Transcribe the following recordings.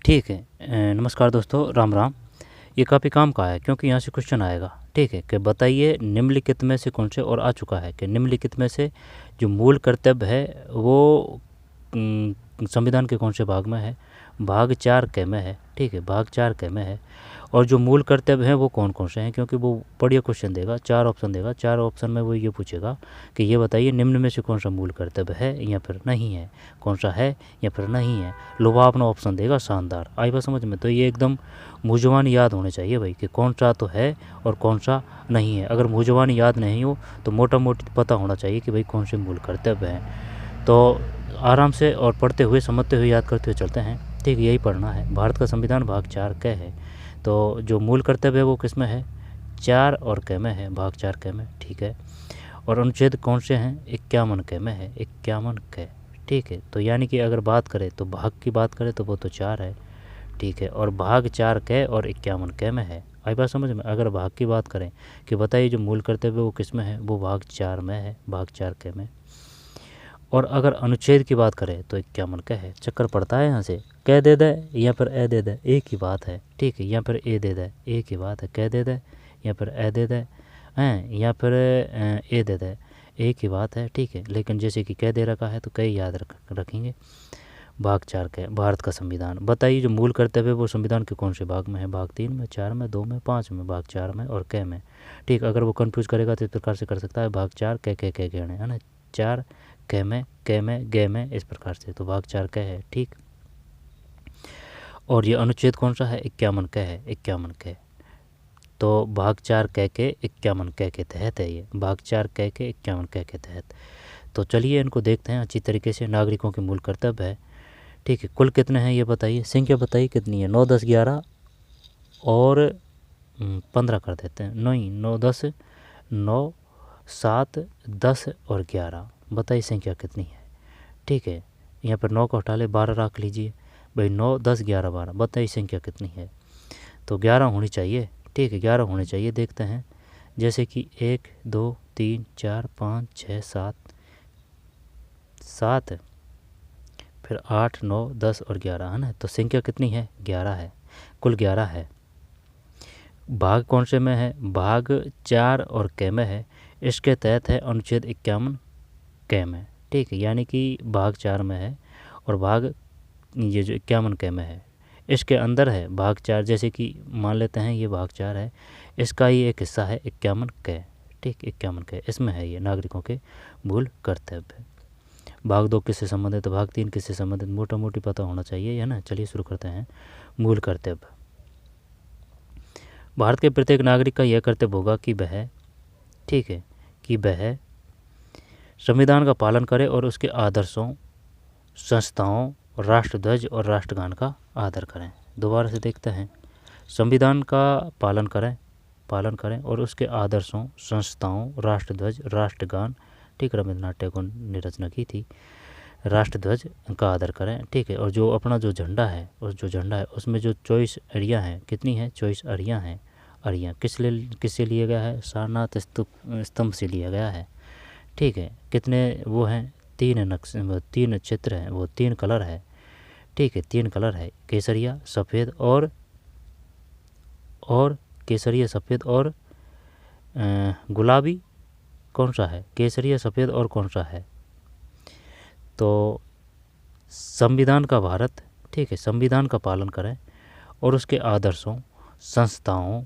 ठीक है। नमस्कार दोस्तों, राम राम। ये काफ़ी काम का है क्योंकि यहाँ से क्वेश्चन आएगा। ठीक है, कि बताइए निम्नलिखित में से कौन से, और आ चुका है कि निम्नलिखित में से जो मूल कर्तव्य है वो संविधान के कौन से भाग में है। भाग 4 क में है। ठीक है, भाग 4 क में है। और जो मूल कर्तव्य हैं वो कौन कौन से हैं, क्योंकि वो बढ़िया क्वेश्चन देगा, 4 ऑप्शन देगा। 4 ऑप्शन में वो ये पूछेगा कि ये बताइए निम्न में से कौन सा मूल कर्तव्य है या फिर नहीं है, कौन सा है या फिर नहीं है। लुभावना ऑप्शन देगा, शानदार। आई बात समझ में? तो ये एकदम मुँहज़बान याद होने चाहिए भाई कि कौन सा तो है और कौन सा नहीं है। अगर मुँहज़बान याद नहीं हो तो मोटा मोटी पता होना चाहिए कि भाई कौन से मूल कर्तव्य हैं। तो आराम से और पढ़ते हुए, समझते हुए, याद करते हुए चलते हैं। ठीक, यही पढ़ना है। भारत का संविधान भाग 4 क है। तो जो मूल कर्तव्य है वो किस में है? 4 और क में है, भाग 4 क में। ठीक है। और अनुच्छेद कौन से हैं? 51 क में है, 51 क। ठीक है, तो यानी कि अगर बात करें तो भाग की बात करें तो वो तो 4 है। ठीक है, और भाग 4 क और 51 क में है। आई बात समझ में? अगर भाग की बात करें कि बताइए जो मूल कर्तव्य वो किस में है, वो भाग 4 में है, भाग 4 क में। और अगर अनुच्छेद की बात करें तो 51 का है। चक्कर पड़ता है यहाँ से, कह दे दे या फिर ए दे दे, एक ही बात है। ठीक है, या फिर ए दे दे, एक ही बात है। कह दे दे या फिर ए दे दे हैं, या फिर ए दे दे, एक ही बात है। ठीक है, लेकिन जैसे कि कह दे रखा है तो कई याद रखेंगे। भाग 4 का भारत का संविधान। बताइए जो मूल कर्तव्य है वो संविधान के कौन से भाग में है? भाग 3 में, 4 में, 2 में, 5 में, भाग 4 में और क में। ठीक, अगर वो कंफ्यूज करेगा तो इस प्रकार से कर सकता है, भाग 4 क गहने, है ना। 4 क में, ग में, इस प्रकार से। तो भाग 4 क है। ठीक, और ये अनुच्छेद कौन सा है? 51 क है, 51 क। तो भाग 4 क के 51 क के तहत है ये, भाग 4 क के 51 क के तहत। तो चलिए इनको देखते हैं अच्छी तरीके से। नागरिकों के मूल कर्तव्य है। ठीक है, कुल कितने हैं ये बताइए, संख्या बताइए कितनी है। 9, 10, 11 और 15 कर देते हैं। नहीं, 9, 10, 9, 7, 10 और 11। बताइए संख्या कितनी है। ठीक है, यहाँ पर 9 को हटा ले, 12 रख लीजिए भाई। 9, 10, 11, 12। बताइए संख्या कितनी है। तो 11 होनी चाहिए। ठीक है, 11 होनी चाहिए। देखते हैं, जैसे कि 1, 2, 3, 4, 5, 6, 7, 7, फिर 8, 9, 10 और 11, है ना। तो संख्या कितनी है? 11 है, कुल 11 है। भाग कौन से में है? भाग 4 और क में है। इसके तहत है अनुच्छेद 51 क में। ठीक है, यानी कि भाग 4 में है और भाग ये जो 51 क में है इसके अंदर है भाग 4। जैसे कि मान लेते हैं ये भाग 4 है, इसका ही एक हिस्सा है 51 क। ठीक, 51 क इसमें है ये नागरिकों के मूल कर्तव्य। भाग 2 किससे संबंधित, भाग 3 किससे संबंधित, मोटा मोटी पता होना चाहिए, है ना। चलिए शुरू करते हैं। मूल कर्तव्य। भारत के प्रत्येक नागरिक का यह कर्तव्य होगा कि वह, ठीक है, कि वह संविधान का पालन करे और उसके आदर्शों, संस्थाओं, राष्ट्रध्वज और राष्ट्रगान का आदर करें। दोबारा से देखते हैं। संविधान का पालन करें और उसके आदर्शों, संस्थाओं, राष्ट्रध्वज, राष्ट्रगान, ठीक, रविंद्रनाथ टैगोर ने रचना की थी, राष्ट्रध्वज का आदर करें। ठीक है, और जो अपना जो झंडा है, उस जो झंडा है उसमें जो 24 अड़ियाँ हैं, कितनी हैं? 24 अड़ियाँ हैं। अड़ियाँ किससे लिया गया है? सारनाथ स्तंभ से लिया गया है। ठीक है, कितने वो हैं? 3 चित्र हैं, वो 3 कलर है। ठीक है, 3 कलर है, केसरिया, सफ़ेद और केसरिया, सफ़ेद और गुलाबी। कौन सा है? केसरिया, सफ़ेद और कौन सा है? तो संविधान का भारत। ठीक है, संविधान का पालन करें और उसके आदर्शों, संस्थाओं।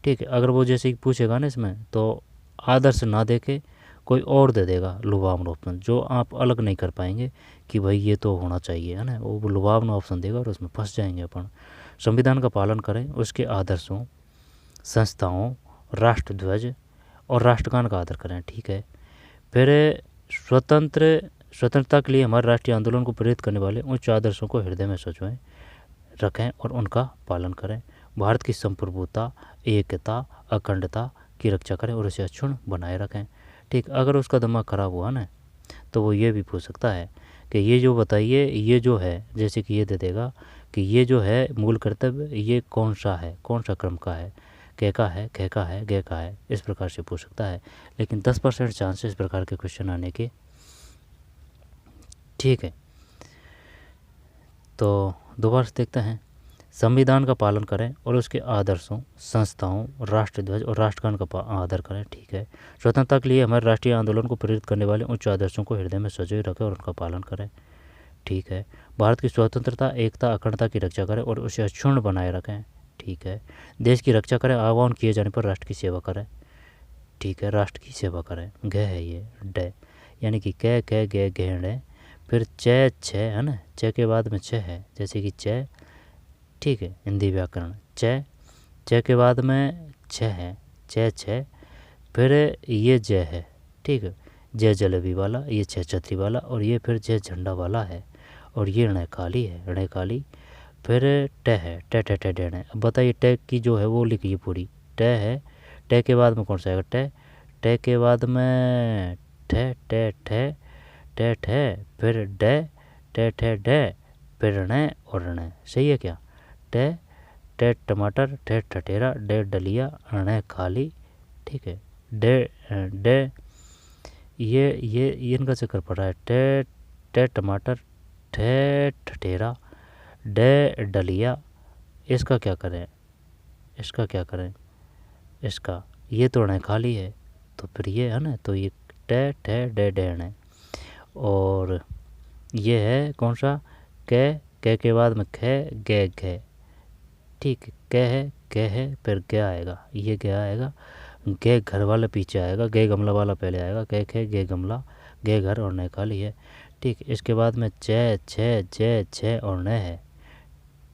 ठीक है, अगर वो जैसे कि पूछेगा ना इसमें, तो आदर्श ना दे के कोई और दे देगा लुभावना ऑप्शन, जो आप अलग नहीं कर पाएंगे कि भाई ये तो होना चाहिए, है ना। वो लुभावना ऑप्शन देगा और उसमें फंस जाएंगे अपन। संविधान का पालन करें, उसके आदर्शों, संस्थाओं, राष्ट्रध्वज और राष्ट्रगान का आदर करें। ठीक है, फिर स्वतंत्रता के लिए हमारे राष्ट्रीय आंदोलन को प्रेरित करने वाले उच्च आदर्शों को हृदय में सजोएं रखें और उनका पालन करें। भारत की संप्रभुता, एकता, अखंडता की रक्षा करें और उसे अक्षुण्ण बनाए रखें। ठीक, अगर उसका दिमाग खराब हुआ ना तो वो ये भी पूछ सकता है कि ये जो बताइए, ये जो है, जैसे कि ये दे देगा कि ये जो है मूल कर्तव्य, ये कौन सा है, कौन सा क्रम का है, कै का है, खे का है, गे का है, इस प्रकार से पूछ सकता है। लेकिन 10% चांस है इस प्रकार के क्वेश्चन आने के। ठीक है, तो दोबारा से देखते हैं। संविधान का पालन करें और उसके आदर्शों, संस्थाओं, राष्ट्रध्वज और राष्ट्रगान का आदर करें। ठीक है। स्वतंत्रता के लिए हमारे राष्ट्रीय आंदोलन को प्रेरित करने वाले उच्च आदर्शों को हृदय में सजोए रखें और उनका पालन करें। ठीक है। भारत की स्वतंत्रता, एकता, अखंडता की रक्षा करें और उसे अक्षुण्ण बनाए रखें। ठीक है। देश की रक्षा करें, आह्वान किए जाने पर राष्ट्र की सेवा करें। ठीक है। राष्ट्र की सेवा करें। ग है ये ड, यानी कि कै कै गे घेड़े, फिर च छ है ना, च के बाद में छ है, जैसे कि च। ठीक है। हिंदी व्याकरण च के बाद में छ है, च छ, फिर ये ज है। ठीक है। जय जलेबी वाला, ये छ छतरी वाला, और ये फिर जय झंडा वाला है, और ये ऋण काली है, ऋण काली। फिर ट है, ट ट ट डेण। अब बताइए ट की जो है वो लिखिए पूरी। ट है, ट के बाद में कौन सा आएगा? ट। ट के बाद में ठ ट ठ ट ठ, फिर ड, ट ठ ड, फिर ऋण और ऋण। सही है क्या? ट ट टमाटर, ठ ठठेरा, ड डलिया, ऋण खाली। ठीक है। ड ये इनका जिक्र पड़ रहा है। ट टमाटर, ठ ठठेरा, ड डलिया। इसका क्या करें? इसका क्या करें? इसका ये तो ऋण खाली है, तो फिर ये है ना, तो ये ट ठ ड ड ऋण। और ये है कौन सा? क के बाद में ख ग घ। ठीक है। क है, क है, फिर ग आएगा, ये ग आएगा, गे घर वाला पीछे आएगा, गे गमला वाला पहले आएगा, कै खे गे गमला, गे घर और न खाली है। ठीक। इसके बाद में च छ ज छ और न है।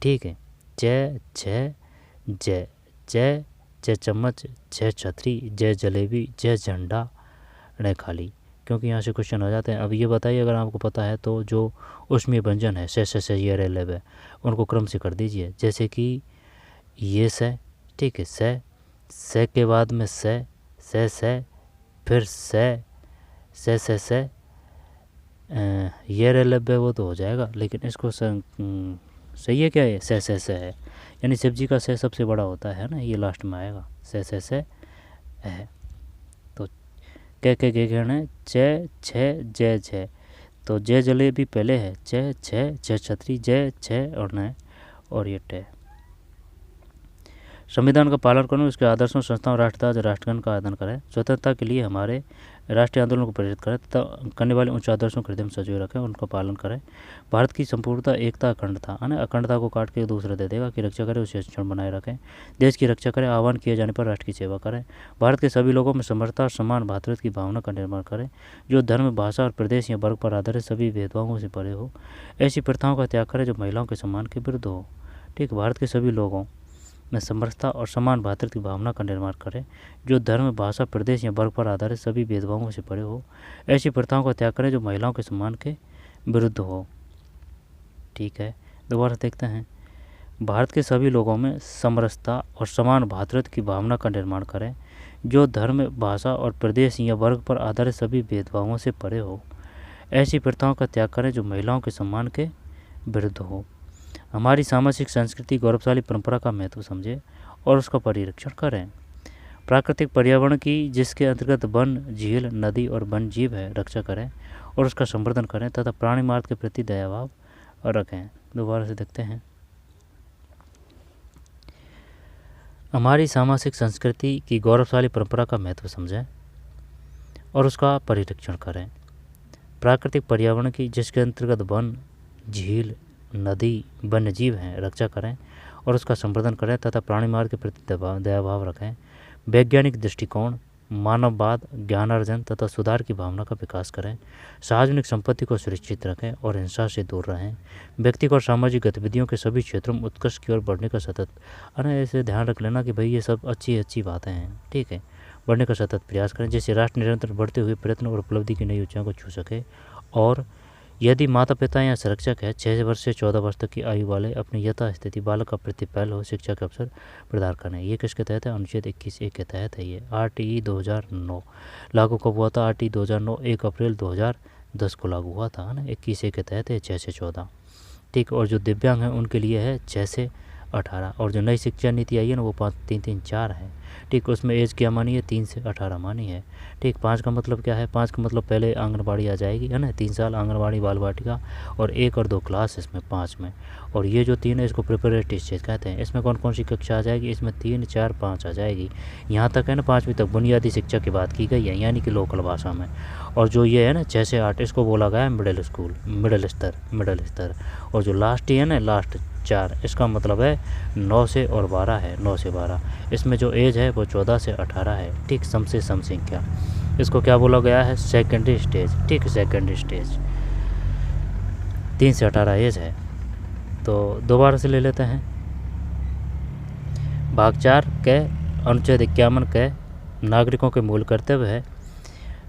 ठीक है। च छ ज, च चम्मच, छ छतरी, ज जलेबी, ज झंडा, न खाली। क्योंकि यहाँ से क्वेश्चन आ जाते हैं। अब ये बताइए, अगर आपको पता है तो जो उसमें व्यंजन है से ये रे ले, उनको क्रम से कर दीजिए। जैसे कि ये से, ठीक है, से के बाद में से, फिर से ये रे लब्बे, वो तो हो जाएगा, लेकिन इसको सही है क्या? ये से है, यानी सब्जी का से सबसे बड़ा होता है ना, ये लास्ट में आएगा, से है। तो के घेने च छ ज छ, तो ज जलेबी पहले है, च छ छतरी, ज छ और न, और ये ट। संविधान का पालन करें, उसके आदर्शों, संस्थाओं, राष्ट्रध्वज, राष्ट्रगान का आदर करें। स्वतंत्रता के लिए हमारे राष्ट्रीय आंदोलन को प्रेरित करें तथा करने वाले उच्च आदर्शों को हृदय में सजोए रखें, उनका पालन करें। भारत की संपूर्णता, एकता, अखंडता है ना, अखंडता को काट के दूसरा दे देगा, की रक्षा करें, उसे अक्षुण्ण बनाए रखें। देश की रक्षा करें, आह्वान किए जाने पर राष्ट्र की सेवा करें। भारत के सभी लोगों में समरसता और समान भातृत्व की भावना का निर्माण करें, जो धर्म, भाषा और प्रदेश या वर्ग पर आधारित सभी भेदभावों से परे हो। ऐसी प्रथाओं का त्याग करें जो महिलाओं के सम्मान के विरुद्ध हो। ठीक। भारत के सभी लोगों में समरसता और समान भातृत्व की भावना का निर्माण करें, जो धर्म, भाषा, प्रदेश या वर्ग पर आधारित सभी भेदभावों से परे हो। ऐसी प्रथाओं का त्याग करें जो महिलाओं के सम्मान के विरुद्ध हो। ठीक है। दोबारा देखते हैं। भारत के सभी लोगों में समरसता और समान भातृत्व की भावना का निर्माण करें, जो धर्म, भाषा और प्रदेश या वर्ग पर आधारित सभी भेदभावों से परे हो। ऐसी प्रथाओं का त्याग करें जो महिलाओं के सम्मान के विरुद्ध हो। हमारी सामाजिक संस्कृति, गौरवशाली परंपरा का महत्व समझें और उसका परिरक्षण करें। प्राकृतिक पर्यावरण की, जिसके अंतर्गत वन, झील, नदी और वन जीव है, रक्षा करें और उसका संवर्धन करें तथा प्राणी मार्ग के प्रति दयाभाव रखें। दोबारा से देखते हैं। हमारी सामाजिक संस्कृति की गौरवशाली परंपरा का महत्व समझें और उसका परिरक्षण करें। प्राकृतिक पर्यावरण की, जिसके अंतर्गत वन, झील, नदी, वन्य जीव हैं, रक्षा करें और उसका संवर्धन करें तथा प्राणी मार्ग के प्रति दयाभाव रखें। वैज्ञानिक दृष्टिकोण, मानववाद, ज्ञानार्जन तथा सुधार की भावना का विकास करें। सार्वजनिक संपत्ति को सुरक्षित रखें और हिंसा से दूर रहें। व्यक्तिगत और सामाजिक गतिविधियों के सभी क्षेत्रों में उत्कृष्ट की ओर बढ़ने का सतत, ऐसे ध्यान रख लेना कि भाई ये सब अच्छी बातें हैं। ठीक है। बढ़ने का सतत प्रयास करें, जिससे राष्ट्र निरंतर बढ़ते हुए प्रयत्न और उपलब्धि की नई ऊंचाइयों को छू सके। और यदि माता पिता या संरक्षक है, 6 वर्ष से 14 वर्ष तक की आयु वाले अपनी यथास्थिति बालक का प्रतिपैल हो शिक्षा के अवसर प्रदान करें। ये किसके तहत है? अनुच्छेद 21(1) के तहत है। ये RTE 2009 लागू कब हुआ था? RTE 2009 1 अप्रैल 2010 को लागू हुआ था, है ना। 21(1) के तहत है 6 से 14। ठीक। और जो दिव्यांग हैं उनके लिए है 6 से 18। और जो नई शिक्षा नीति आई है ना वो 5 3 3 4 है। ठीक, उसमें एज क्या मानी है, 3 से 18 मानी है। ठीक, 5 का मतलब क्या है, 5 का मतलब पहले आंगनबाड़ी आ जाएगी, है ना, 3 साल आंगनबाड़ी बाल वाटिका, और 1 और 2 क्लास इसमें 5 में। और ये जो 3 है इसको प्रिपरेटरी स्टेज कहते हैं। इसमें कौन कौन सी कक्षा आ जाएगी, इसमें 3 4 5 आ जाएगी। यहाँ तक है ना 5वीं तक बुनियादी शिक्षा की बात की गई है, यानी कि लोकल भाषा में। और जो ये है ना 6 से 8 इसको बोला गया है मिडिल स्कूल, मिडिल स्तर। और जो लास्ट ही है ना, लास्ट 4, इसका मतलब है 9 से और 12 है, 9 से 12। इसमें जो एज है वो 14 से 18 है। ठीक, सम से सम संख्या, इसको क्या बोला गया है, सेकेंडरी स्टेज। ठीक, सेकेंडरी स्टेज 3 से 18 एज है। तो दोबारा से ले लेते हैं। भाग 4 के अनुच्छेद 51 के नागरिकों के मूल कर्तव्य है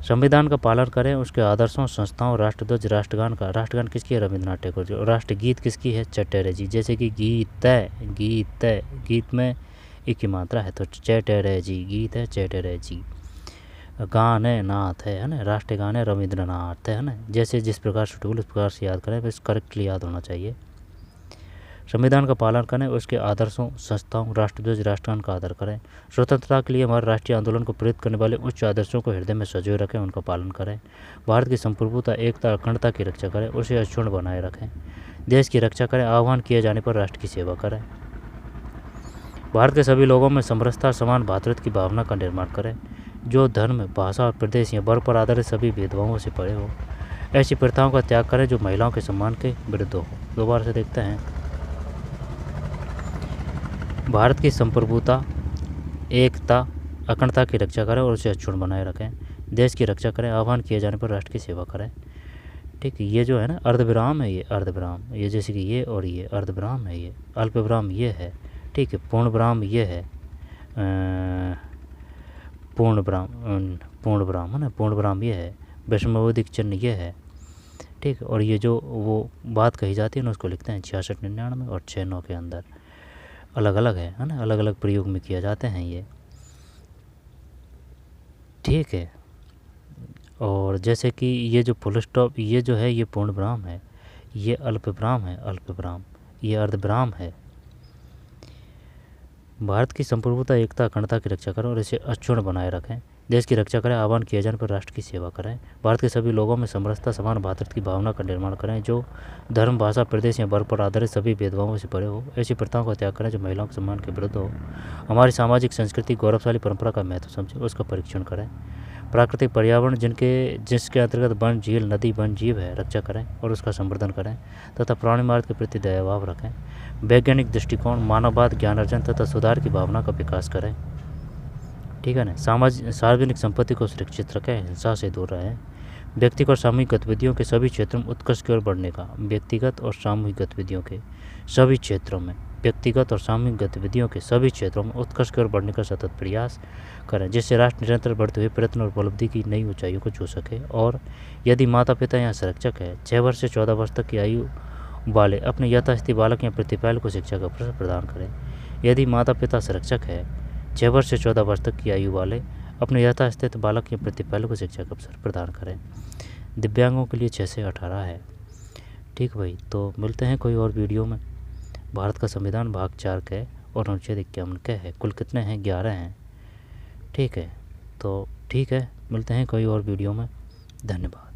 संविधान का पालन करें, उसके आदर्शों, संस्थाओं, राष्ट्रध्वज, राष्ट्रगान का, राष्ट्रगान किसकी है, रविंद्रनाथ टैगोर जी। और राष्ट्रगीत किसकी है, चटैरे जी। जैसे कि गीत में एक ही मात्रा है, तो चटैरे जी, गीत है चटैरे जी। गान है, नाथ है ना, राष्ट्रगान है, रविंद्रनाथ है ना। जैसे जिस प्रकार से टूल उस प्रकार से याद करें, बस करेक्टली याद होना चाहिए। संविधान का पालन करें, उसके आदर्शों, संस्थाओं, राष्ट्रध्वज, राष्ट्रगान का आदर करें। स्वतंत्रता के लिए हमारे राष्ट्रीय आंदोलन को प्रेरित करने वाले उच्च आदर्शों को हृदय में सजोए रखें, उनका पालन करें। भारत की संप्रभुता, एकता, अखंडता की रक्षा करें, उसे अक्षुण्ण बनाए रखें। देश की रक्षा करें, आह्वान किए जाने पर राष्ट्र की सेवा करें। भारत के सभी लोगों में समरसता, समान भातृत्व की भावना का निर्माण करें, जो धर्म, भाषा और प्रदेश या वर्ग पर आधारित सभी भेदभावों से परे हो। ऐसी प्रथाओं का त्याग करें जो महिलाओं के सम्मान के विरुद्ध हो। दोबारा से देखते हैं। भारत की संप्रभुता, एकता, अखंडता की रक्षा करें और उसे अक्षुण्ण बनाए रखें। देश की रक्षा करें, आह्वान किए जाने पर राष्ट्र की सेवा करें। ठीक है, ये जो है ना अर्धविराम है, ये अर्धविराम, ये जैसे कि ये और ये अर्धविराम है, ये अल्पविराम ये है। ठीक है, पूर्ण विराम ये है, पूर्ण विराम है ना, पूर्ण विराम ये है, विषमोदिक चिन्ह ये है। ठीक है, और ये जो वो बात कही जाती है ना उसको लिखते हैं 66 99 और 6 9 के अंदर। अलग अलग है ना, अलग अलग प्रयोग में किया जाते हैं ये। ठीक है, और जैसे कि ये जो फुल स्टॉप ये जो है ये पूर्ण विराम है, ये अल्पविराम है, अल्पविराम ये अर्धविराम है। भारत की संप्रभुता, एकता, अखंडता की रक्षा करें और इसे अक्षुण्ण बनाए रखें। देश की रक्षा करें, आह्वान किए जाने पर राष्ट्र की सेवा करें। भारत के सभी लोगों में समरसता, समान भातृत्व की भावना का निर्माण करें, जो धर्म, भाषा, प्रदेश या वर्ग पर आधारित सभी भेदभावों से परे हो। ऐसी प्रथाओं का त्याग करें जो महिलाओं के सम्मान के विरुद्ध हो। हमारी सामाजिक संस्कृति, गौरवशाली परंपरा का महत्व समझें, उसका परीक्षण करें। प्राकृतिक पर्यावरण जिसके अंतर्गत वन, झील, नदी, वन जीव है, रक्षा करें और उसका संवर्धन करें तथा प्राणी मार्ग के प्रति दयाभाव रखें। वैज्ञानिक दृष्टिकोण, मानववाद, ज्ञान अर्जन तथा सुधार की भावना का विकास करें। ठीक है ना, सार्वजनिक संपत्ति को सुरक्षित रखें, हिंसा से दूर रहें। व्यक्तिगत और सामूहिक गतिविधियों के सभी क्षेत्रों में उत्कर्ष की ओर बढ़ने का, व्यक्तिगत और सामूहिक गतिविधियों के सभी क्षेत्रों में, व्यक्तिगत और सामूहिक गतिविधियों के सभी क्षेत्रों में उत्कर्ष की ओर बढ़ने का सतत प्रयास करें, जिससे राष्ट्र निरंतर बढ़ते हुए प्रयत्न और उपलब्धि की नई ऊंचाइयों को छू सके। और यदि माता पिता या संरक्षक है, 6 वर्ष से 14 वर्ष तक की आयु वाले अपने यथास्थिति बालक या प्रतिपाल को शिक्षा का अवसर प्रदान करें। यदि माता पिता संरक्षक है, 6 वर्ष से 14 वर्ष तक की आयु वाले अपने यथास्थित बालक या प्रतिपाल को शिक्षा का अवसर प्रदान करें। दिव्यांगों के लिए 6 से 18 है। ठीक भाई, तो मिलते हैं कोई और वीडियो में। भारत का संविधान भाग 4 के और अनुच्छेद 51 के है, कुल कितने हैं, 11 हैं। ठीक है, तो ठीक है, मिलते हैं कोई और वीडियो में। धन्यवाद।